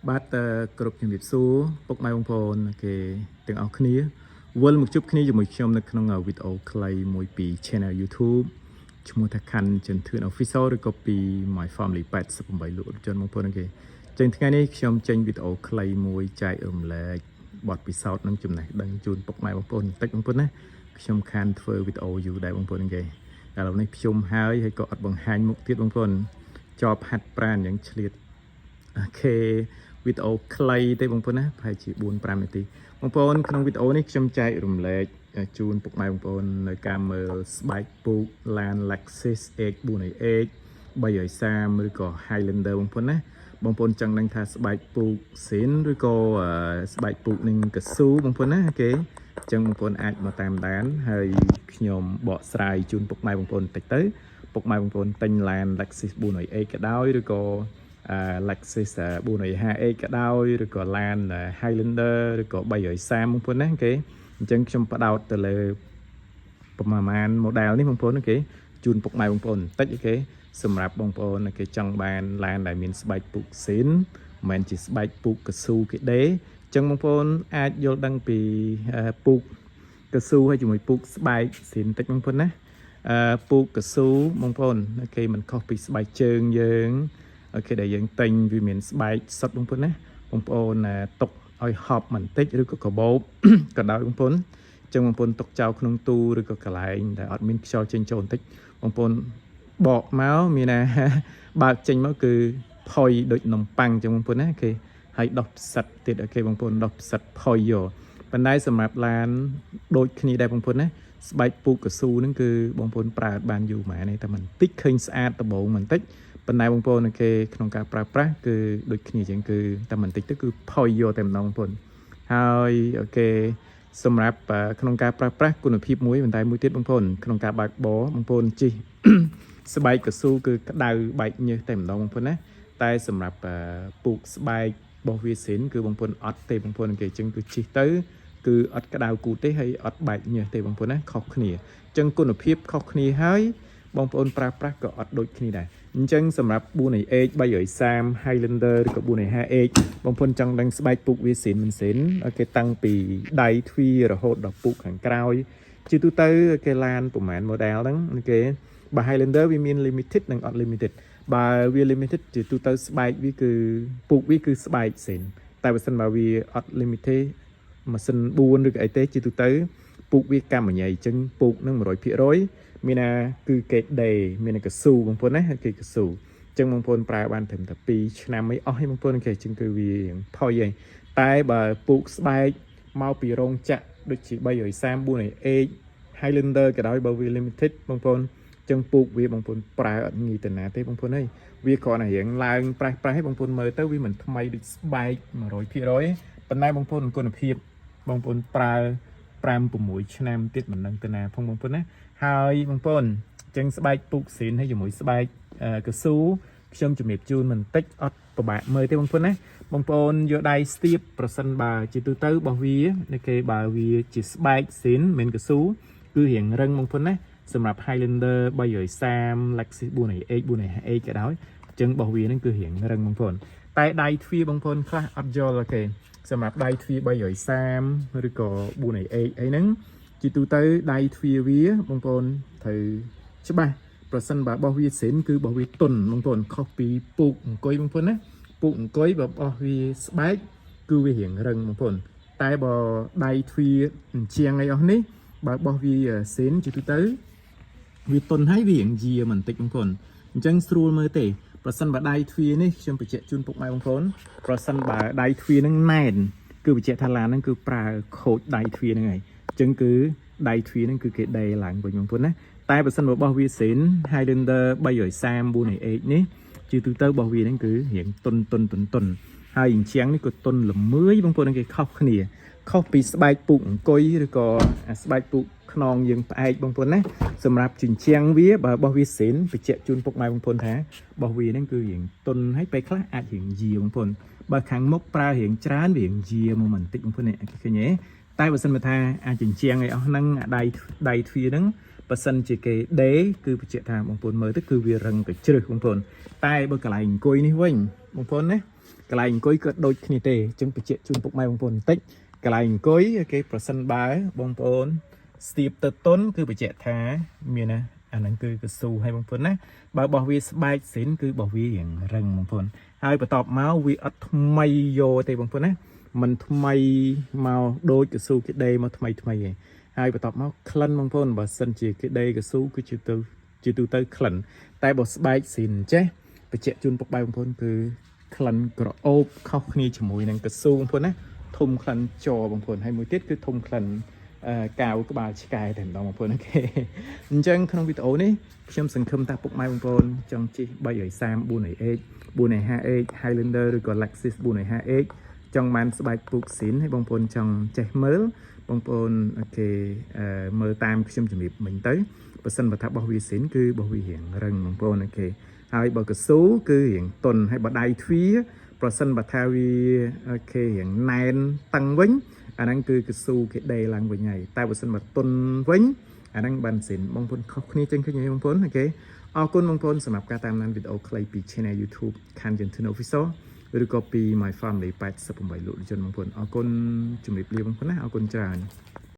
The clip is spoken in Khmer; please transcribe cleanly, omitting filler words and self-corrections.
បាទគ្រប់ជំរាបសួរពុកម៉ែបងប្អូនគេទាំងអស់គ្នាវិលមកជួបគ្នាជាមួយខ្ញុំនៅក្នុងវីដេអូខ្លីមួយពី Channel YouTube ឈ្មោះថាខាន់ចិនធឿន Official ឬក៏ពី My Family 88លោកជនបងប្អូនគេចឹងថ្ងៃនេះខ្ញុំចេញវីដេអូខ្លីមួយចែករំលែកបទពិសោធន៍និងចំណេះដឹងជូនពុកម៉ែបងប្អូនបន្តិចបងប្អូនណាខ្ញុំខានធ្វើវីដេអូយូរដែរបងប្អូនគេឥឡូវនេះខ្ញុំហើយក៏អត់បង្ហាញមុខទៀតបងប្អូនជាប់ហាត់ប្រាណយ៉ាងឆ្លៀតអូខេវីដេអូខ្លីទេបងប្អូនណាប្រហែលជា 4-5 នាទីបងប្អូនក្នុងវីដេអូនេះខ្ញុំចែករំលែកជូនពុកម៉ែបងប្អូននៅការមើលស្បែកពូកឡាន Lexus X480 330ឬក៏ Highlander បងប្អូនណាបងប្អូនចង់ដឹងថាស្បែកពូកស៊ីនឬក៏ស្បែកពូកនឹងកស៊ូបងប្អូនណាគេអញ្ចឹងបងប្អូនអាចមកតាមដានហើយខ្ញុំបកស្រាយជូនពុកម៉ែបងប្អូនបន្តិចទៅពុកម៉ែបងប្អូនទិញឡាន Lexus 480ក៏ដោយឬក៏Lexus 450 ក៏ដោយឬក៏ឡាន Highlander ឬក៏330បងប្អូនណាគេអញ្ចឹងខ្ញុំផ្ដោតទៅលើប្រមាណ model នេះបងប្អូនគេជូនពុកម៉ែបងប្អូនបន្តិចគេសម្រាប់បងប្អូនគេចង់បានឡានដែលមានស្បែកពូកស៊ីនមិនមែនជាស្បែកពូកកស៊ូគេទេអញ្ចឹងបងប្អូនអាចយល់ដឹងពីពូកកស៊ូហើយជាមួយពូកស្បែកស៊ីនបន្តិចបងប្អូនណាពូកកស៊ូបងប្អូនគេមិនខុសពីស្បែកជើងយើងអូខេដែលយើងទិញវាមានស្បែកសុទ្ធបងប្អូនណាបងប្អូនຕົកឲ្យហប់បន្តិចឬក៏កាបូបក៏ដោយបងប្អូនចឹងបងប្អូនຕົកចោលក្នុងទូឬក៏កន្លែងដែលអត់មានខ្យល់ចេញចូលបន្តិចបងប្អូនបកមកមានណាបើកចេញមកគឺផុយដូចនំប៉័ងចឹងបងប្អូនណាគេហើយដោះផ្សិតទៀតអូខេបងប្អូនដោះផ្សិតផុយយកប៉ុន្តែសម្រាប់ឡានដូចគ្នាដែរបងប្អូនណាស្បែកពូកកស៊ូហ្នឹងគឺបងប្អូនប្រើបានយូរម៉ែនេះតែបន្តិចឃើញស្អាតដំបងបន្តិចប៉ុន្តែបងប្អូនគេក្នុងការប្រើប្រាស់គឺដូចគ្នាចឹងគឺតែបន្តិចទៅគឺផុយយកតែម្ដងបងប្អូនហើយអូខេសម្រាប់ក្នុងការប្រើប្រាស់គុណភាពមួយប៉ុន្តែមួយទៀតបងប្អូនក្នុងការបើកបរបងប្អូនជិះស្បែកកស៊ូគឺក្តៅបែកញើសតែម្ដងបងប្អូនណាតែសម្រាប់ពូកស្បែករបស់វាស៊ីនគឺបងប្អូនអត់ទេបងប្អូនគេចឹងគឺជិះទៅគឺអត់ក្តៅគូទេហើយអត់បែកញើសទេបងប្អូនណាខុសគ្នាចឹងគុណភាពខុសគ្នាហើយបងប្អូនប្រើប្រាស់ក៏អត់ដូចគ្នាដែរអញ្ចឹងសម្រាប់ 480 330 Highlander ឬក៏ 450 បងប្អូនចង់ដឹងស្បែកពូកវាស៊ីនមិនស៊ីនគេតាំងពីដៃទ្វាររហូតដល់ពូកខាងក្រោយជាទូទៅគេឡានប្រហែល model ហ្នឹងគេបើ Highlander វាមាន limited និងអត់ limited បើវា limited ជាទូទៅស្បែកវាគឺពូកវាគឺស្បែកស៊ីនតែបើសិនបើវាអត់ limited ម៉ាស៊ីន4ឬក៏អីទេជាទូទៅពូកវាកម្មញ៉ៃអញ្ចឹងពូកនឹង 100% មានណាគឺគេដេមានកស៊ូបងប្អូនណាគេកស៊ូអញ្ចឹងបងប្អូនប្រើបានត្រឹមតែ2ឆ្នាំអីអស់ហើយបងប្អូនគេអញ្ចឹងគឺវារៀងផុយហើយតែបើពូកស្បែកមកពីរោងចក្រដូចជា330 480 Highlander ក៏ដោយបើវា limited បងប្អូនអញ្ចឹងពូកវាបងប្អូនប្រើអត់ងាយទៅណាទេបងប្អូនអើយវាគ្រាន់តែរៀងឡើងប្រេះឲ្យបងប្អូនមើលទៅវាមិនថ្មីដូចស្បែក 100% ប៉ុន្តែបងប្អូនគុណភាពបងប្អូនប្រើ 5-6 ឆ្នាំទៀតមិនដឹងទៅណាផងបងប្អូនណាហើយបងប្អូនអញ្ចឹងស្បែកពូកស៊ីនហើយជាមួយស្បែកកស៊ូខ្ញុំជំរាបជូនបន្តិចអត់ពិបាកមើលទេបងប្អូនណាបងប្អូនយកដៃស្ទាបប្រសិនបើជាទូទៅរបស់វាគេបើវាជាស្បែកស៊ីនមិនកស៊ូគឺរៀងរឹងបងប្អូនណាសម្រាប់ Highlander 330 Lexus 480 450 ក៏ដោយអញ្ចឹងរបស់វានឹងគឺរៀងរឹងបងប្អូនតែដៃទ្វារបងប្អូនខ្លះអត់យល់ទេសម្រាប់ដៃទ្វារ330ឬក៏480អីហ្នឹងជាទូទៅដៃទ្វារវាបងប្អូនត្រូវច្បាស់ប្រសិនបើរបស់វាស៊ីនគឺរបស់វាទុនបងប្អូនខុសពីពូកអង្គុយបងប្អូនណាពូកអង្គុយរបស់វាស្បែកគឺវារៀងរឹងបងប្អូនតែបើដៃទ្វារអញ្ជាងអីអស់នេះបើរបស់វាស៊ីនជាទូទៅវាទុនហើយវារៀងយាបន្តិចបងប្អូនអញ្ចឹងស្រួលមើលទេប្រសិនបើដៃទ្វារនេះខ្ញុំបញ្ជាក់ជូនពុកម៉ែបងប្អូនប្រសិនបើដៃទ្វារហ្នឹងណែនគឺបញ្ជាក់ថាឡានហ្នឹងគឺប្រើខូចដៃទ្វារហ្នឹងហើយអញ្ចឹងគឺដៃទ្វារហ្នឹងគឺគេដេរឡើងវិញបងប្អូនណាតែបើសិនរបស់វាស៊ីន Highlander 330 480នេះជាទូទៅរបស់វាហ្នឹងគឺរៀងទុនហើយអញ្ចឹងនេះក៏ទុនល្មើយបងប្អូនគេខុសគ្នាខុសពីស្បែកពូកអង្គុយឬក៏ស្បែកពូកខ្នងយើងផ្អែកបងប្អូនណាសម្រាប់ជញ្ជាំងវាបើរបស់វាស៊ីនបញ្ជាក់ជូនពុកម៉ែបងប្អូនថារបស់វាហ្នឹងគឺរៀងទុនហើយពេលខ្លះអាចរៀងយាបងប្អូនបើខាងមុខប្រើរៀងច្រើនវារៀងយាមកបន្តិចបងប្អូននេះឃើញទេតែបើសិនមកថាអាចជញ្ជាំងឲ្យអស់ហ្នឹងដៃទ្វារហ្នឹងបើសិនជាគេដេគឺបញ្ជាក់ថាបងប្អូនមើលទៅគឺវារឹងទៅជ្រឹះបងប្អូនតែបើកន្លែងអង្គុយនេះវិញបងប្អូនណា កន្លែងអង្គុយក៏ដូចគ្នាទេអញ្ចឹងបញ្ជាក់ជូនពុកម៉ែបងប្អូនបន្តិចកន្លែងអង្គុយគេប្រសិនបើបងប្អូនស្ទាបទៅតុនគឺបញ្ជាក់ថាមានណាអាហ្នឹងគឺកស៊ូឲ្យបងប្អូនណាបើបោះវាស្បែកសិនគឺបោះវារៀងរឹងបងប្អូនហើយបន្ទាប់មកវាអត់ថ្មីយកទេបងប្អូនណាมันថ្មីមកដូចកស៊ូគេដេមកថ្មីឯងហើយបន្ទាប់មកក្លិនបងប្អូនបើសិនជាគេដេកស៊ូគឺជាទូទៅក្លិនតែបើស្បែកសិនចេះបញ្ជាក់ជូនពុកម៉ែបងប្អូនគឺក្លិនក្រអូបខុសគ្នាជាមួយនឹងកស៊ូបងប្អូនណាធំក្លិនចរបងប្អូនហើយមួយទៀតគឺធំក្លិនកាវក្បាលឆ្កែតែម្ដងបងប្អូនអូខេអញ្ចឹងក្នុងវីដេអូនេះខ្ញុំសង្ឃឹមថាពុកម៉ែបងប្អូនចង់ជិះ 330 450H Highlander ឬក៏ Lexus 450H ចង់បានស្បែកពូកស៊ីនហើយបងប្អូនចង់ចេះមើលបងប្អូនអូខេមើលតាមខ្ញុំជំរាបមិញទៅបើសិនបើថាបោះវាស៊ីនគឺបោះវារៀងរឹងបងប្អូនអូខេហើយបើកស៊ូគឺរៀងតុនហើយបើដៃទ្វាប្រសិនបើថាវាអូខេរៀងណែនតឹងវិញអាហ្នឹងគឺកស៊ូគេដេឡើងវិញហើយតែបើសិនបើតុនវិញអាហ្នឹងបានស៊ីនបងប្អូនខុសគ្នាចឹងឃើញទេបងប្អូនអូខេអរគុណបងប្អូនសម្រាប់ការតាមដានវីដេអូខ្លីពី Channel YouTube Kanjentun Official ឬក៏ពី My Family 88 លោកជនបងប្អូនអរគុណជំរាបលាបងប្អូនណាអរគុណច្រើន